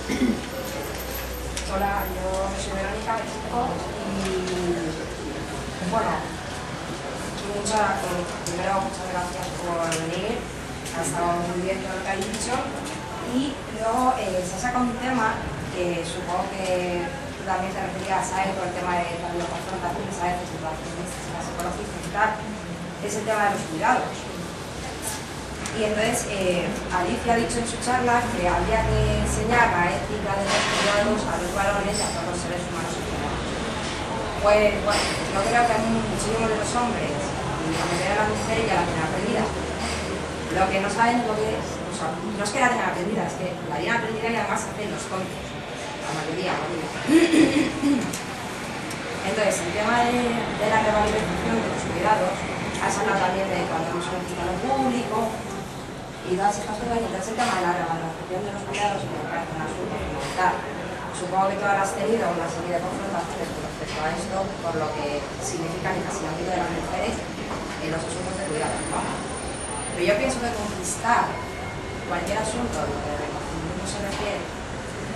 Hola, yo soy Verónica de Chico y bueno, primero muchas gracias por venir, ha estado muy bien todo lo que habéis dicho y luego se ha sacado un tema que supongo que tú también te referías a él por el tema de las confrontaciones a veces entre las feministas y las ecologistas y tal, es el tema de los cuidados. Y entonces Alicia ha dicho en su charla que había que enseñar la ética de los cuidados a los varones y a todos los seres humanos en general. Pues bueno, yo creo que hay muchísimos de los hombres, y la mayoría de las mujeres ya la tienen aprendida. Lo que no saben lo que es, o sea, no es que la tengan aprendida, es que la tienen aprendida y además hacen los tontos. La mayoría. Entonces, el tema de la revalorización de los cuidados, has hablado también de cuando hemos un hospital público, y todas estas cosas, y entonces el tema de la revalorización de los cuidados me parece un asunto fundamental. Supongo que todas has tenido una serie de confrontaciones con respecto a esto, por lo que significa el encasillamiento de las mujeres en los asuntos de cuidados, ¿no? Pero yo pienso que conquistar cualquier asunto en lo que el reconocimiento se refiere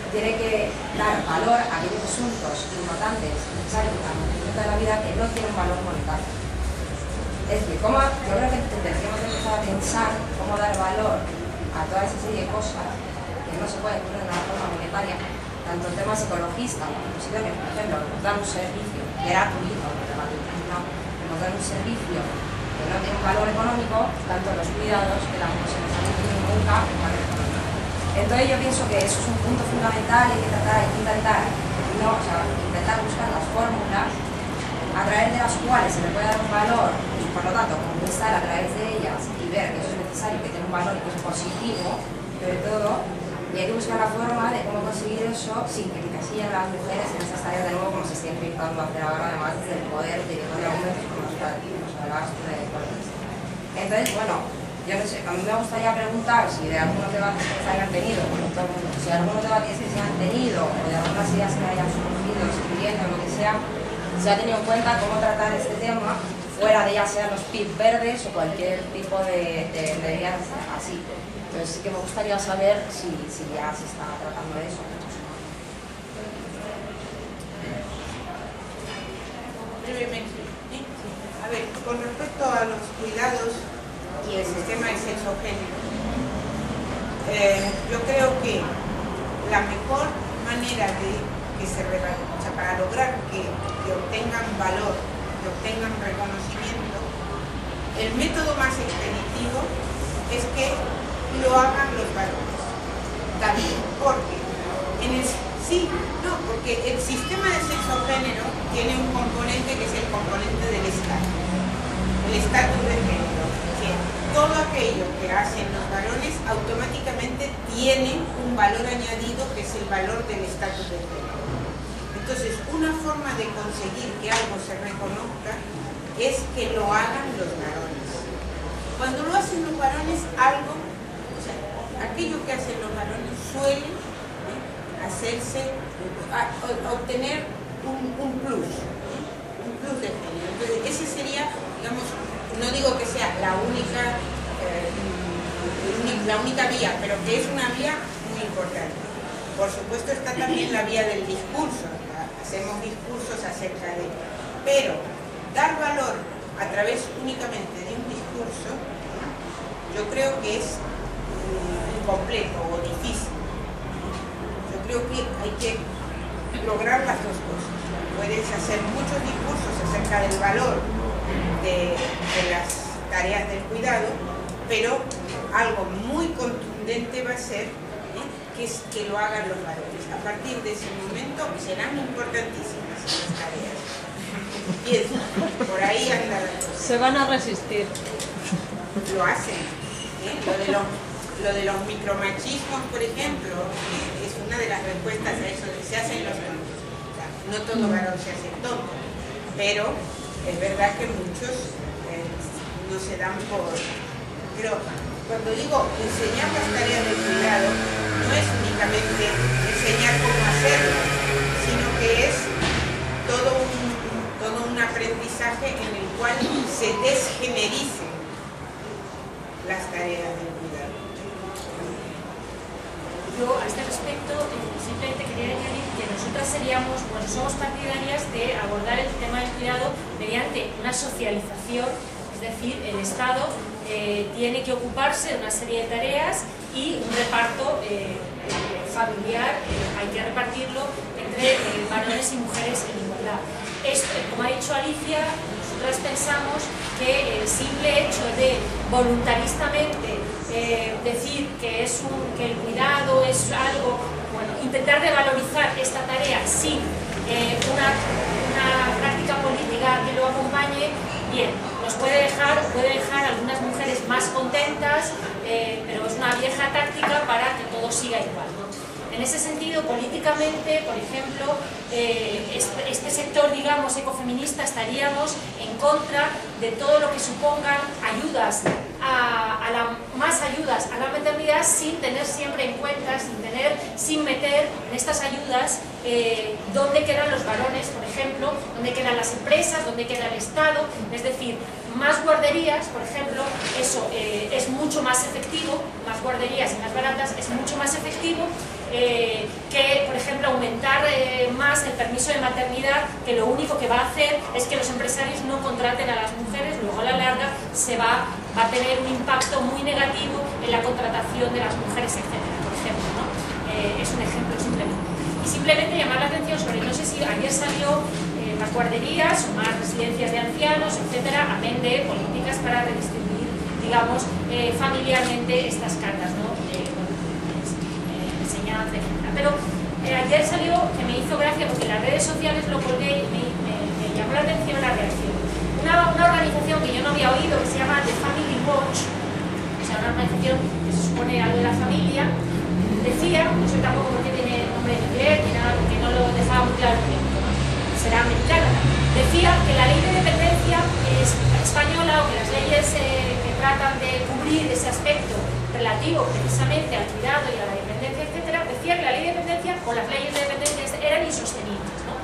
tiene que dar valor a aquellos asuntos importantes, necesarios para el mantenimiento de la vida que no tienen valor monetario. Es decir, yo creo que tendríamos que empezar a pensar cómo dar valor a toda esa serie de cosas que no se pueden poner de una forma monetaria, tanto en temas ecologistas, como si que, por ejemplo, nos dan un servicio gratuito, nos dan un servicio que no tiene un valor económico, tanto los cuidados que la mujer se nos han tenido nunca un valor económico. Entonces yo pienso que eso es un punto fundamental, hay que intentar buscar las fórmulas a través de las cuales se le puede dar un valor y por lo tanto conquistar a través de ellas y ver que eso es necesario, que tiene un valor y que es positivo, sobre todo, y hay que buscar la forma de cómo conseguir eso sin que encasillen a las mujeres en esas tareas de nuevo como se está intentando hacer ahora, además desde el poder directo de argumentos como nos hablabas tú de colores. Entonces, bueno, yo no sé, a mí me gustaría preguntar si de algunos debates que se hayan tenido, si algunos debates que se han tenido o de algunas ideas que hayan surgido, escribiendo, lo que sea, se ha tenido en cuenta cómo tratar este tema fuera de ya sean los PIB verdes o cualquier tipo de medidas así. Entonces sí que me gustaría saber si ya se está tratando de eso. Brevemente. A ver, con respecto a los cuidados y el sistema de sexo-género, yo creo que la mejor manera para lograr que obtengan valor, que obtengan reconocimiento, el método más expeditivo es que lo hagan los varones. También, porque porque el sistema de sexo-género tiene un componente que es el componente del estatus, el estatus de género, que todo aquello que hacen los varones automáticamente tiene un valor añadido que es el valor del estatus de género. Entonces, una forma de conseguir que algo se reconozca es que lo hagan los varones. Cuando lo hacen los varones, aquello que hacen los varones suele obtener un plus de género. Entonces, ese sería, digamos, no digo que sea la única vía, pero que es una vía muy importante. Por supuesto está también la vía del discurso, hacemos discursos acerca de ello, pero dar valor a través únicamente de un discurso, yo creo que es incompleto o difícil. Yo creo que hay que lograr las dos cosas. Puedes hacer muchos discursos acerca del valor de las tareas del cuidado, pero algo muy contundente va a ser que lo hagan los varones. A partir de ese momento serán importantísimas las tareas. Pienso, por ahí anda la cosa. Se van a resistir. Lo hacen. Lo de los micromachismos, por ejemplo, es una de las respuestas a eso, se hacen los tontos. O sea, no todo varón se hace tonto, pero es verdad que muchos no se dan por... Pero cuando digo enseñar las tareas de cuidado, no es únicamente enseñar cómo hacerlo, sino que es todo un aprendizaje en el cual se desgenericen las tareas de cuidado. Yo, a este respecto, sí nosotras seríamos, bueno, somos partidarias de abordar el tema del cuidado mediante una socialización, es decir, el Estado tiene que ocuparse de una serie de tareas y un reparto familiar, hay que repartirlo entre varones y mujeres en igualdad. Esto, como ha dicho Alicia, nosotras pensamos que el simple hecho de voluntaristamente decir que el cuidado es algo, bueno, intentar revalorizar esta tarea sin una práctica política que lo acompañe, bien, nos puede dejar algunas mujeres más contentas, pero es una vieja táctica para que todo siga igual, ¿no? En ese sentido, políticamente, por ejemplo, este sector, digamos, ecofeminista, estaríamos en contra de todo lo que supongan ayudas, más ayudas a la maternidad, sin tener siempre en cuenta, sin meter en estas ayudas dónde quedan los varones, por ejemplo, dónde quedan las empresas, dónde queda el Estado, es decir, más guarderías, por ejemplo, eso es mucho más efectivo, más guarderías y más baratas, es mucho más efectivo que, por ejemplo, aumentar más el permiso de maternidad, que lo único que va a hacer es que los empresarios no contraten a las mujeres, luego a la larga va a tener un impacto muy negativo en la contratación de las mujeres, etcétera, por ejemplo, ¿no? Es un ejemplo simplemente. Y simplemente llamar la atención sobre, no sé si ayer salió más guarderías o más residencias de ancianos, etcétera, amén de políticas para redistribuir, digamos, familiarmente estas cargas, ¿no? Enseñanza, etcétera. Pero ayer salió, que me hizo gracia porque en las redes sociales lo colgué y me llamó la atención la reacción. Una organización que yo no había oído, que se llama The Family Watch, o sea, una organización que se supone algo de la familia, decía, no sé tampoco por qué tiene nombre en inglés, ni nada, porque no lo dejaba muy claro, será americana, decía que la ley de dependencia española, o que las leyes que tratan de cubrir ese aspecto relativo precisamente al cuidado y a la dependencia, etcétera, decía que la ley de dependencia o las leyes de dependencia eran insostenibles, ¿no?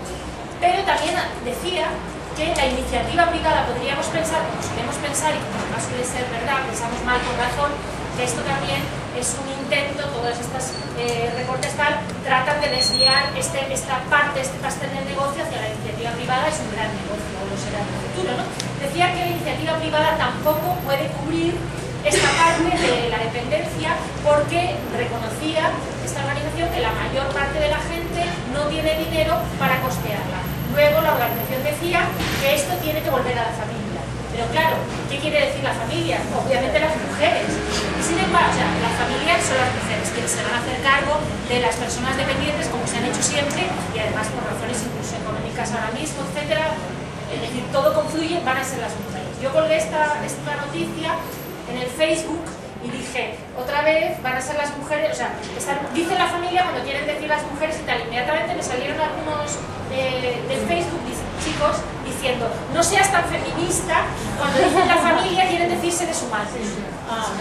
Pero también decía que la iniciativa privada, podríamos pensar, como solemos pensar, y como además suele ser verdad, pensamos mal por razón, que esto también es un intento, todas estas recortes tal, tratan de desviar esta parte, este pastel del negocio hacia la iniciativa privada, es un gran negocio, o lo será en el futuro, ¿no? Decía que la iniciativa privada tampoco puede cubrir esta parte de la dependencia porque reconocía esta organización que la mayor parte de la gente no tiene dinero para costearla. Luego la organización decía que esto tiene que volver a la familia. Pero claro, ¿qué quiere decir la familia? Obviamente las mujeres. Y sin embargo, o sea, la familia son las mujeres quienes se van a hacer cargo de las personas dependientes, como se han hecho siempre, y además por razones incluso económicas ahora mismo, etcétera. Es decir, todo confluye, van a ser las mujeres. Yo colgué esta noticia en el Facebook y dije, otra vez van a ser las mujeres, o sea, dice la familia cuando quieren decir las mujeres y tal. Inmediatamente me salieron algunos del Facebook, chicos, diciendo, no seas tan feminista, cuando dicen la familia quieren decirse de su madre.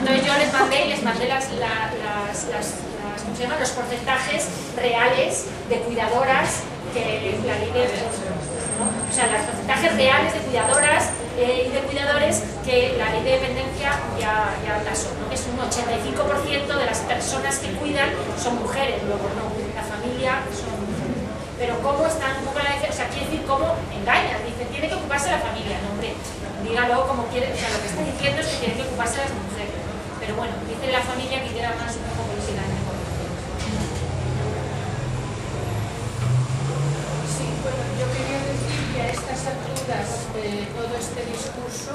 Entonces yo les mandé ¿cómo se llama? Los porcentajes reales de cuidadoras que la ley de... ¿no? O sea, los porcentajes reales de cuidadoras y de cuidadores que la ley de dependencia ya tasó, ¿no? Es un 85% de las personas que cuidan son mujeres, luego no, la familia son mujeres. Pero cómo están un poco la defensa, o sea, quiere decir cómo engañan, dicen, tiene que ocuparse la familia, no, hombre, dígalo como quiere, o sea, lo que está diciendo es que tienen que ocuparse las mujeres, ¿no? Pero bueno, dice la familia que queda más un poco política en el gobierno. Sí, bueno, yo quería decir que a estas alturas de todo este discurso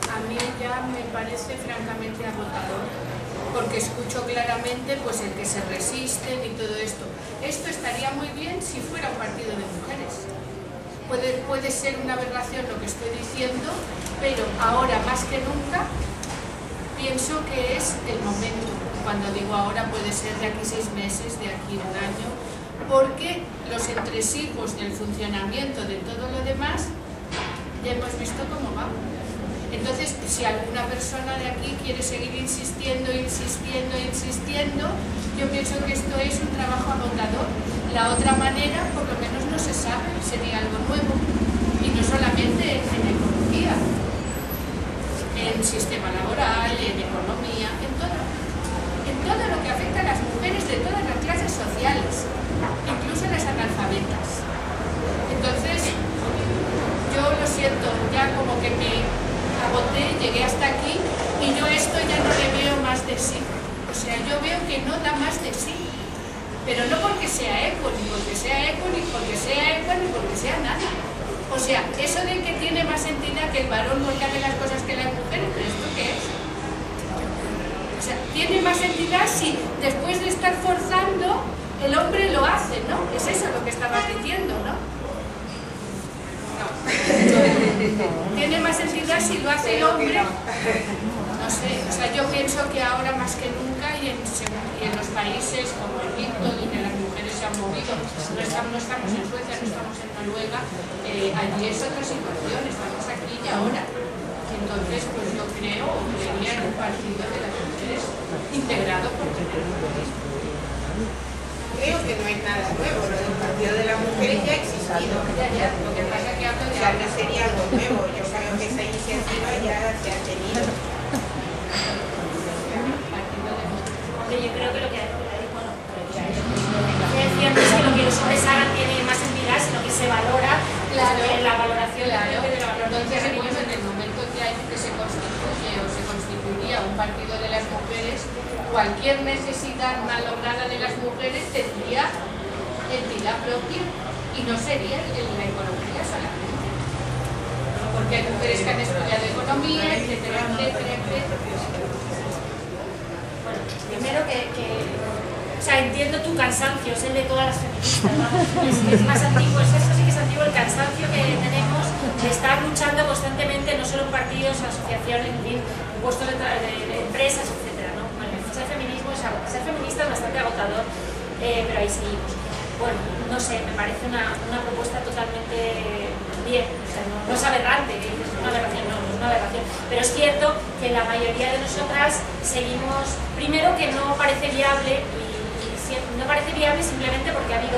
a mí ya me parece francamente agotador, porque escucho claramente pues el que se resisten y todo esto. Esto estaría muy bien si fuera un partido de mujeres. Puede ser una aberración lo que estoy diciendo, pero ahora más que nunca pienso que es el momento. Cuando digo ahora puede ser de aquí 6 meses, de aquí 1 año, porque los entresijos del funcionamiento de todo lo demás ya hemos visto cómo va. Entonces, si alguna persona de aquí quiere seguir insistiendo, yo pienso que esto es un trabajo agotador. La otra manera, por lo menos no se sabe, sería algo nuevo. Y no solamente en ecología, en sistema laboral, en economía, en todo lo que afecta a las mujeres de todas las clases sociales, incluso las analfabetas. sea eco, ni porque sea eco, ni porque sea eco, ni porque sea nada. O sea, eso de que tiene más entidad que el varón porque hace las cosas que las mujeres, ¿pero esto qué es? O sea, tiene más entidad si después de estar forzando el hombre lo hace, ¿no? Es eso lo que estabas diciendo, ¿no? Tiene más entidad si lo hace el hombre. No sé, o sea, yo pienso que ahora más que nunca y en los países como Egipto, donde las mujeres se han movido, no estamos en Suecia, no estamos en Noruega, allí es otra situación, estamos aquí y ahora. Entonces, pues yo creo, creería en un partido de las mujeres integrado por mujeres. Creo que no es nada nuevo, lo del partido de las mujeres ya ha existido. Ya, lo que pasa es que hablo de Ya no sería algo nuevo, yo creo que esa iniciativa ya se ha tenido. Yo creo que lo que decía no es que lo que los hombres hagan tiene más entidad, sino que se valora la valoración de la Entonces, bueno, en el momento que se constituye o se constituiría un partido de las mujeres, cualquier necesidad malograda de las mujeres tendría entidad propia y no sería en la economía solamente. Porque hay mujeres que han estudiado economía, etcétera, etcétera, etcétera. Bueno, primero o sea, entiendo tu cansancio, es el de todas las feministas, ¿no? Es más antiguo, eso sí que es antiguo, el cansancio que tenemos de estar luchando constantemente, no solo en partidos, asociaciones, en fin, en puestos de empresas, etcétera, ¿no? Bueno, ser feminista es bastante agotador, pero ahí seguimos. Bueno, no sé, me parece una propuesta totalmente bien, o sea, no es aberrante, es una aberración, no es una aberración, pero es cierto que la mayoría de nosotras seguimos, primero que no parece viable, y no parece viable simplemente porque ha habido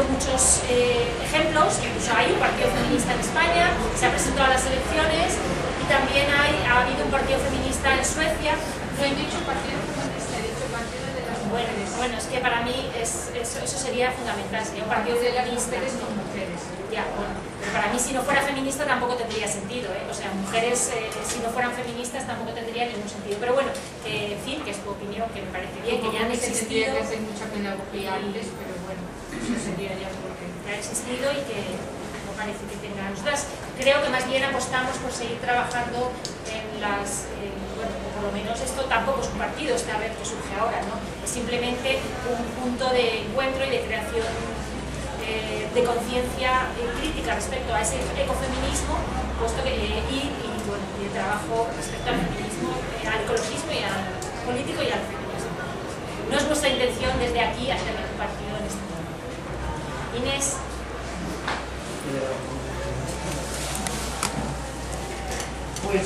muchos ejemplos, incluso hay un partido feminista en España, se ha presentado a las elecciones y también ha habido un partido feminista en Suecia. No he dicho partido feminista, he dicho partido de las mujeres. Bueno, es que para mí eso sería fundamental, sería un partido de las feminista. mujeres con mujeres. Ya, bueno, pero para mí si no fuera feminista tampoco tendría sentido, ¿eh? O sea, mujeres si no fueran feministas tampoco tendría ningún sentido. Pero bueno, que en fin, que es tu opinión, que me parece bien, que ya han existido. Tendría que hacer mucha pedagogía antes, pero bueno, eso sería ya porque ha existido y que no parece que tenga. Nosotras creo que más bien apostamos por seguir trabajando en bueno, por lo menos esto tampoco es un partido, esta vez que surge ahora, ¿no? Es simplemente un punto de encuentro y de creación de conciencia crítica respecto a ese ecofeminismo, puesto que, y de trabajo respecto al feminismo, al ecologismo y al político y al feminismo. No es nuestra intención desde aquí hacer un partido en este momento. Inés. Pues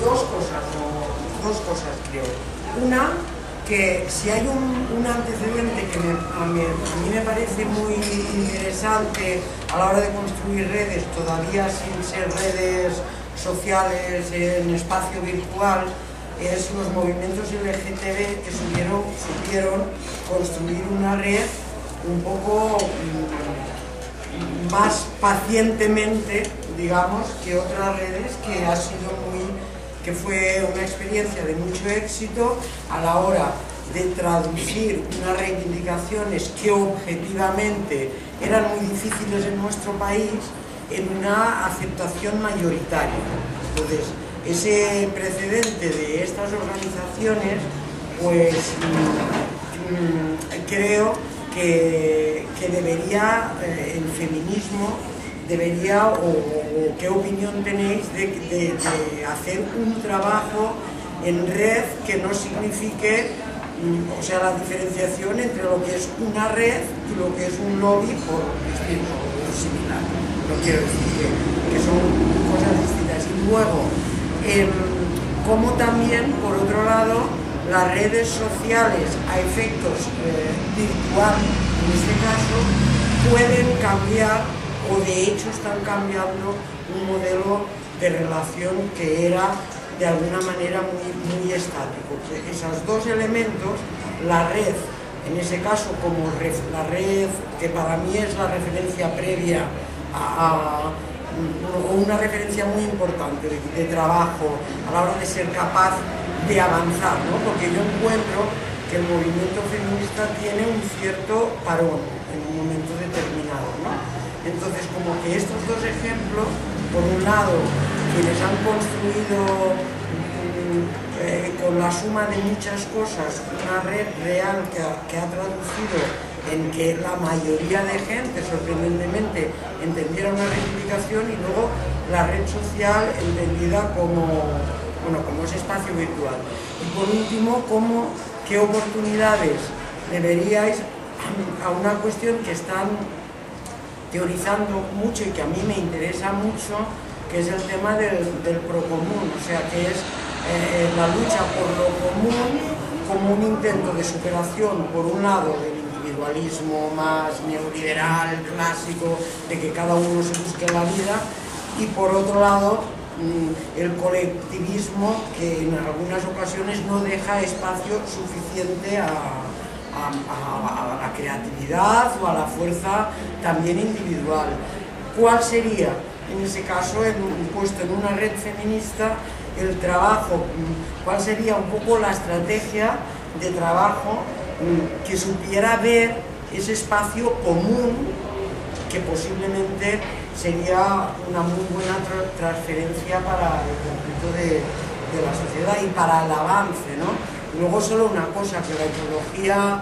dos cosas creo. Una, que si hay un antecedente que a mí me parece muy interesante a la hora de construir redes, todavía sin ser redes sociales en espacio virtual, es los movimientos LGTB que supieron construir una red un poco más pacientemente, digamos, que otras redes, que fue una experiencia de mucho éxito a la hora de traducir unas reivindicaciones que objetivamente eran muy difíciles en nuestro país en una aceptación mayoritaria. Entonces, ese precedente de estas organizaciones, pues creo que debería, el feminismo debería, o qué opinión tenéis de hacer un trabajo en red que no signifique, o sea, la diferenciación entre lo que es una red y lo que es un lobby por distinto o similar. No quiero decir que son cosas distintas. Y luego, como también, por otro lado, las redes sociales a efectos virtual, en este caso, pueden cambiar, o de hecho están cambiando un modelo de relación que era de alguna manera muy estático. Esos dos elementos, la red, en ese caso como la red que para mí es la referencia previa o una referencia muy importante de trabajo a la hora de ser capaz de avanzar, ¿no? Porque yo encuentro que el movimiento feminista tiene un cierto parón en un momento determinado, ¿no? Entonces, como que estos dos ejemplos, por un lado, quienes han construido con la suma de muchas cosas una red real que ha traducido en que la mayoría de gente, sorprendentemente, entendiera una reivindicación, y luego la red social entendida como ese espacio virtual. Y por último, ¿qué oportunidades le veríais a una cuestión que están teorizando mucho y que a mí me interesa mucho, que es el tema del procomún, o sea, que es la lucha por lo común como un intento de superación, por un lado, del individualismo más neoliberal, clásico, de que cada uno se busque la vida, y por otro lado, el colectivismo, que en algunas ocasiones no deja espacio suficiente a la creatividad o a la fuerza también individual. ¿Cuál sería, en ese caso, puesto en una red feminista, el trabajo? ¿Cuál sería un poco la estrategia de trabajo que supiera ver ese espacio común, que posiblemente sería una muy buena transferencia para el conjunto de la sociedad y para el avance, ¿no? Luego, solo una cosa, que la ecología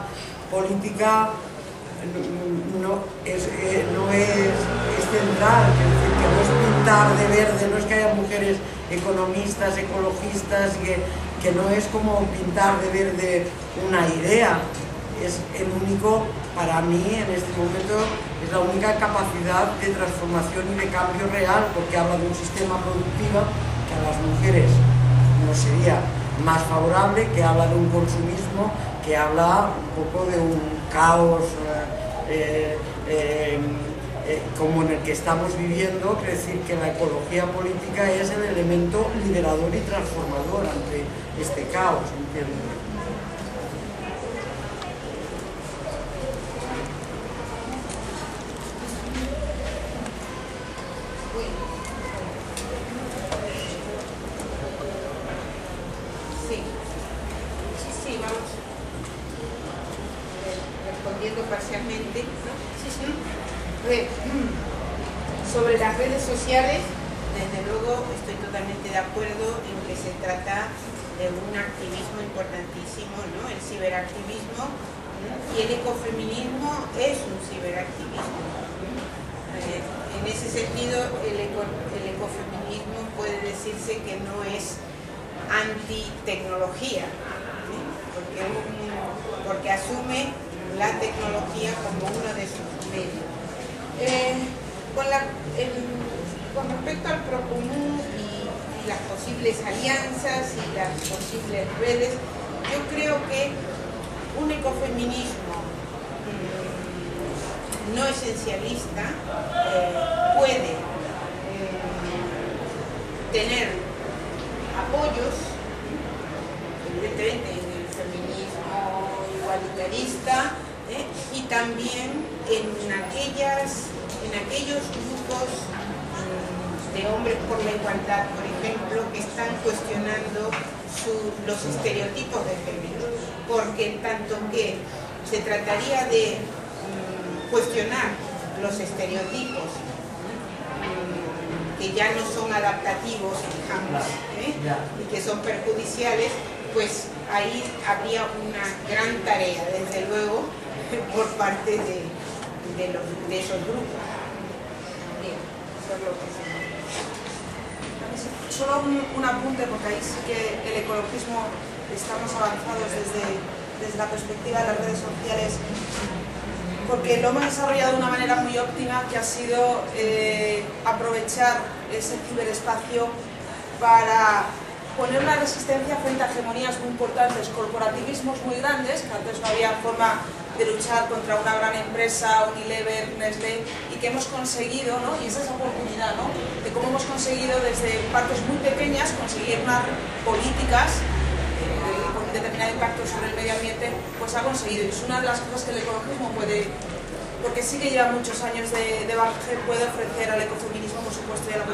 política no es central, es decir, que no es pintar de verde, no es que haya mujeres economistas, ecologistas, que no es como pintar de verde una idea, es el único, para mí en este momento, es la única capacidad de transformación y de cambio real, porque habla de un sistema productivo que a las mujeres no sería más favorable, que habla de un consumismo, que habla un poco de un caos como en el que estamos viviendo, es decir, que la ecología política es el elemento liberador y transformador ante este caos, ¿entiendes? Sí, vamos respondiendo parcialmente, ¿no? Sobre las redes sociales, desde luego estoy totalmente de acuerdo en que se trata de un activismo importantísimo, ¿no? El ciberactivismo, y el ecofeminismo es un ciberactivismo. En ese sentido, el ecofeminismo puede decirse que no es antitecnología, ¿sí? Porque asume la tecnología como uno de sus medios. Con respecto al procomún y las posibles alianzas y las posibles redes, yo creo que un ecofeminismo no esencialista puede tener apoyos, evidentemente, en el feminismo igualitarista, y también en aquellos grupos de hombres por la igualdad, por ejemplo, que están cuestionando los estereotipos de género, porque tanto que se trataría de cuestionar los estereotipos que ya no son adaptativos, digamos, y que son perjudiciales, pues ahí habría una gran tarea, desde luego, por parte de esos grupos. Bien, eso es lo que se... Solo un apunte, porque ahí sí que el ecologismo estamos avanzados desde la perspectiva de las redes sociales, porque lo hemos desarrollado de una manera muy óptima, que ha sido aprovechar ese ciberespacio para poner una resistencia frente a hegemonías muy importantes, corporativismos muy grandes, que antes no había forma de luchar contra una gran empresa, Unilever, Nestlé, y que hemos conseguido, ¿no? Y esa es la oportunidad, ¿no? De cómo hemos conseguido desde partes muy pequeñas conseguir unas políticas con un determinado impacto sobre el medio ambiente, pues ha conseguido. Y es una de las cosas que el ecologismo puede, porque sí que lleva muchos años de bagaje, puede ofrecer al ecofeminismo, por supuesto, y a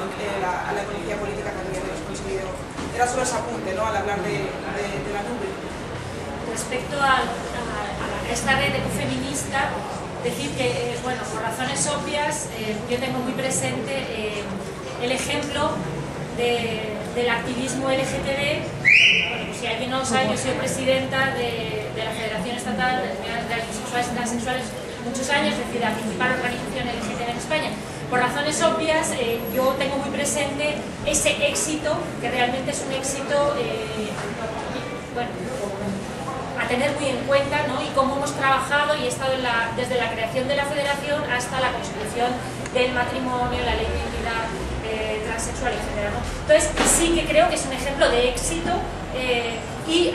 la ecología política también. Hemos conseguido. Era solo ese apunte, ¿no? Al hablar de la nube. respecto a esta red ecofeminista, decir que, bueno, por razones obvias, yo tengo muy presente el ejemplo del activismo LGTB. Bueno, pues si alguien no lo sabe, yo soy presidenta de la Federación Estatal de Bisexuales y Transexuales muchos años, es decir, la principal organización LGTB en España. Por razones obvias, yo tengo muy presente ese éxito, que realmente es un éxito, bueno, a tener muy en cuenta, ¿no? Y cómo hemos trabajado y he estado desde la creación de la federación hasta la constitución del matrimonio, la ley de identidad transexual, etc., ¿no? Entonces sí que creo que es un ejemplo de éxito y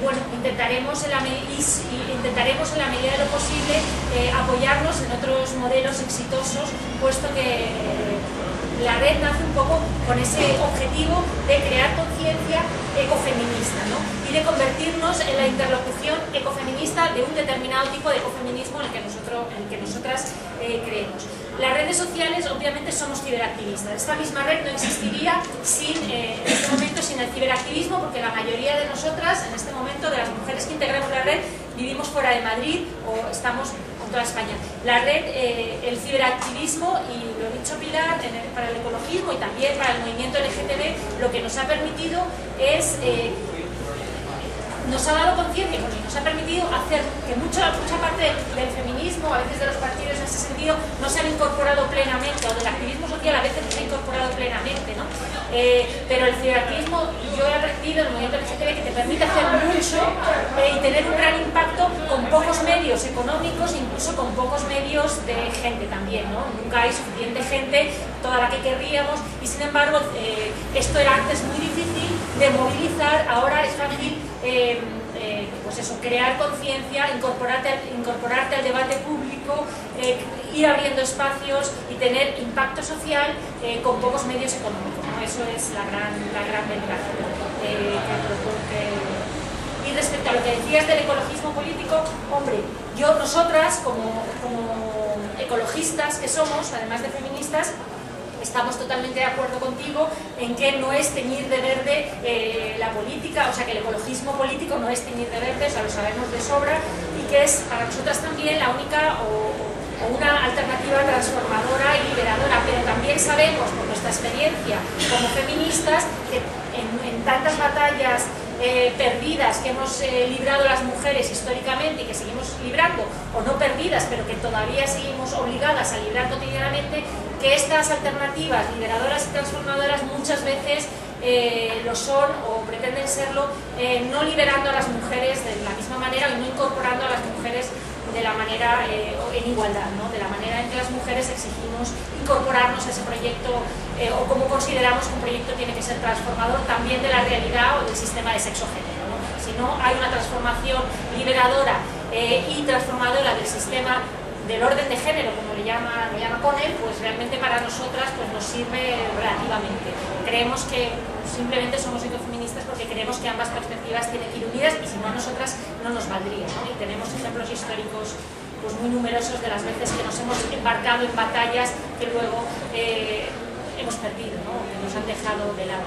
bueno, intentaremos en la medida de lo posible apoyarnos en otros modelos exitosos, puesto que la red nace un poco con ese objetivo de crear conciencia ecofeminista, ¿no? Y de convertirnos en la interlocución ecofeminista de un determinado tipo de ecofeminismo en el que nosotras creemos. Las redes sociales obviamente somos ciberactivistas. Esta misma red no existiría en este momento sin el ciberactivismo, porque la mayoría de nosotras, en este momento, de las mujeres que integramos la red, vivimos fuera de Madrid o estamos en toda España. La red, el ciberactivismo, y lo ha dicho Pilar, para el ecologismo y también para el movimiento LGTB, lo que nos ha permitido es... nos ha dado conciencia y nos ha permitido hacer que mucha parte del feminismo, a veces de los partidos en ese sentido, no se han incorporado plenamente, o del activismo social a veces no se ha incorporado plenamente, ¿no? Pero el ciberactivismo, yo he aprendido en el movimiento LGTB que te permite hacer mucho y tener un gran impacto con pocos medios económicos, incluso con pocos medios de gente también, ¿no? Nunca hay suficiente gente, toda la que querríamos, y sin embargo esto era antes muy difícil de movilizar, ahora es fácil pues eso, crear conciencia, incorporarte al debate público, ir abriendo espacios y tener impacto social con pocos medios económicos, ¿no? Eso es la gran ventaja. Y respecto a lo que decías del ecologismo político, hombre, nosotras como ecologistas que somos, además de feministas, estamos totalmente de acuerdo contigo en que no es teñir de verde la política, o sea que el ecologismo político no es teñir de verde, o sea, lo sabemos de sobra, y que es para nosotras también la única o una alternativa transformadora y liberadora, pero también sabemos por nuestra experiencia como feministas que en tantas batallas perdidas que hemos librado las mujeres históricamente y que seguimos librando, o no perdidas, pero que todavía seguimos obligadas a librar cotidianamente, que estas alternativas liberadoras y transformadoras muchas veces lo son o pretenden serlo, no liberando a las mujeres de la misma manera y no incorporando a las mujeres de la manera en igualdad, ¿no? De la manera en que las mujeres exigimos incorporarnos a ese proyecto o como consideramos que un proyecto tiene que ser transformador también de la realidad o del sistema de sexo-género, ¿no? Si no hay una transformación liberadora y transformadora del sistema del orden de género, como lo llama Connell, pues realmente para nosotras pues nos sirve relativamente. Creemos que simplemente somos ecofeministas porque creemos que ambas perspectivas tienen que ir unidas, y si no, a nosotras no nos valdría, ¿no? Y tenemos ejemplos históricos pues muy numerosos de las veces que nos hemos embarcado en batallas que luego hemos perdido, ¿no? Que nos han dejado de lado.